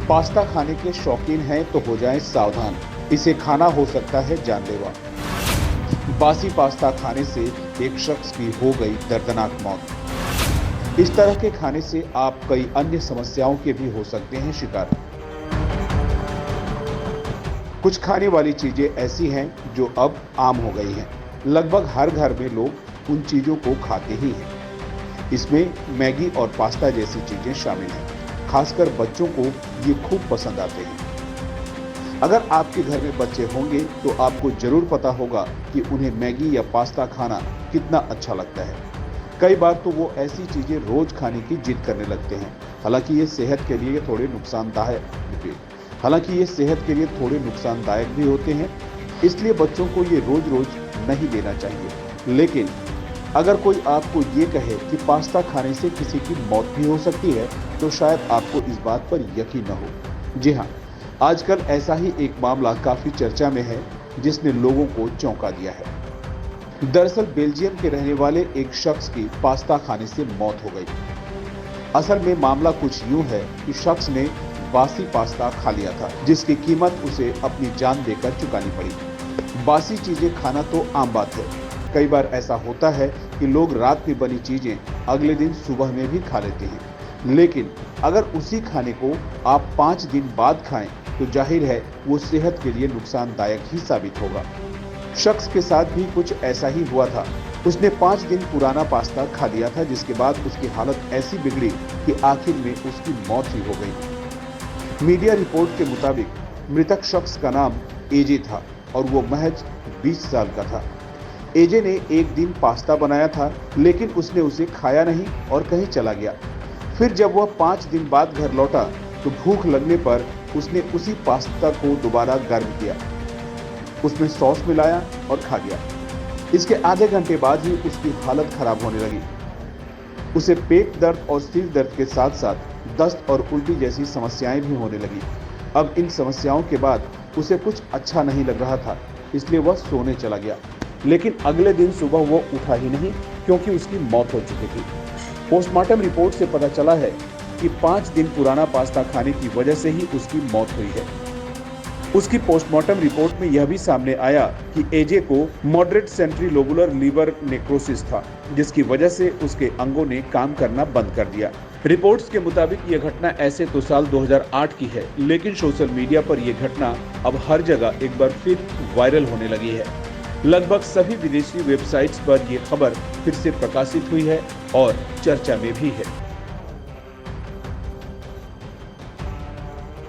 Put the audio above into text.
Pasta खाने के शौकीन हैं तो हो जाएं सावधान, इसे खाना हो सकता है जानलेवा। बासी पास्ता खाने से एक शख्स की हो गई दर्दनाक मौत। इस तरह के खाने से आप कई अन्य समस्याओं के भी हो सकते हैं शिकार। कुछ खाने वाली चीजें ऐसी हैं जो अब आम हो गई हैं। लगभग हर घर में लोग उन चीजों को खाते ही हैं। इसमें मैगी और पास्ता जैसी चीजें शामिल हैं। खासकर बच्चों को ये खूब पसंद आते हैं। अगर आपके घर में बच्चे होंगे तो आपको जरूर पता होगा कि उन्हें मैगी या पास्ता खाना कितना अच्छा लगता है। कई बार तो वो ऐसी चीजें रोज खाने की जिद करने लगते हैं। हालांकि ये सेहत के लिए थोड़े नुकसानदायक भी होते हैं, इसलिए बच्चों को ये रोज रोज नहीं देना चाहिए। लेकिन अगर कोई आपको ये कहे कि पास्ता खाने से किसी की मौत भी हो सकती है तो शायद आपको इस बात पर यकीन न हो। जी हाँ, आजकल ऐसा ही एक मामला काफी चर्चा में है जिसने लोगों को चौंका दिया है। दरअसल बेल्जियम के रहने वाले एक शख्स की पास्ता खाने से मौत हो गई। असल में मामला कुछ यूं है कि शख्स ने बासी पास्ता खा लिया था, जिसकी कीमत उसे अपनी जान देकर चुकानी पड़ी। बासी चीजें खाना तो आम बात है। कई बार ऐसा होता है कि लोग रात में बनी चीजें अगले दिन सुबह में भी खा लेते हैं, लेकिन अगर उसी खाने को आप 5 दिन बाद खाएं तो जाहिर है वो सेहत के लिए नुकसानदायक ही साबित होगा। शख्स के साथ भी कुछ ऐसा ही हुआ था। उसने 5 दिन पुराना पास्ता खा लिया था, जिसके बाद उसकी हालत ऐसी बिगड़ी कि आखिर में उसकी मौत ही हो गई। मीडिया रिपोर्ट के मुताबिक मृतक शख्स का नाम एजे था और वो महज 20 साल का था। एजे ने एक दिन पास्ता बनाया था, लेकिन उसने उसे खाया नहीं और कहीं चला गया। फिर जब वह 5 दिन बाद घर लौटा तो भूख लगने पर उसने उसी पास्ता को दोबारा गर्म किया, उसमें सॉस मिलाया और खा गया। इसके आधे घंटे बाद ही उसकी हालत खराब होने लगी। उसे पेट दर्द और सिर दर्द के साथ साथ दस्त और उल्टी जैसी समस्याएं भी होने लगी। अब इन समस्याओं के बाद उसे कुछ अच्छा नहीं लग रहा था, इसलिए वह सोने चला गया। लेकिन अगले दिन सुबह वो उठा ही नहीं, क्योंकि उसकी मौत हो चुकी थी। पोस्टमार्टम रिपोर्ट से पता चला है कि 5 दिन पुराना पास्ता खाने की वजह से ही उसकी मौत हुई है। उसकी पोस्टमार्टम रिपोर्ट में यह भी सामने आया कि एजे को मॉडरेट सेंट्रीलोबुलर लीवर नेक्रोसिस था, जिसकी वजह से उसके अंगों ने काम करना बंद कर दिया। रिपोर्ट्स के मुताबिक यह घटना ऐसे तो साल 2008 की है, लेकिन सोशल मीडिया पर यह घटना अब हर जगह एक बार फिर वायरल होने लगी है। लगभग सभी विदेशी वेबसाइट्स पर यह खबर फिर से प्रकाशित हुई है और चर्चा में भी है।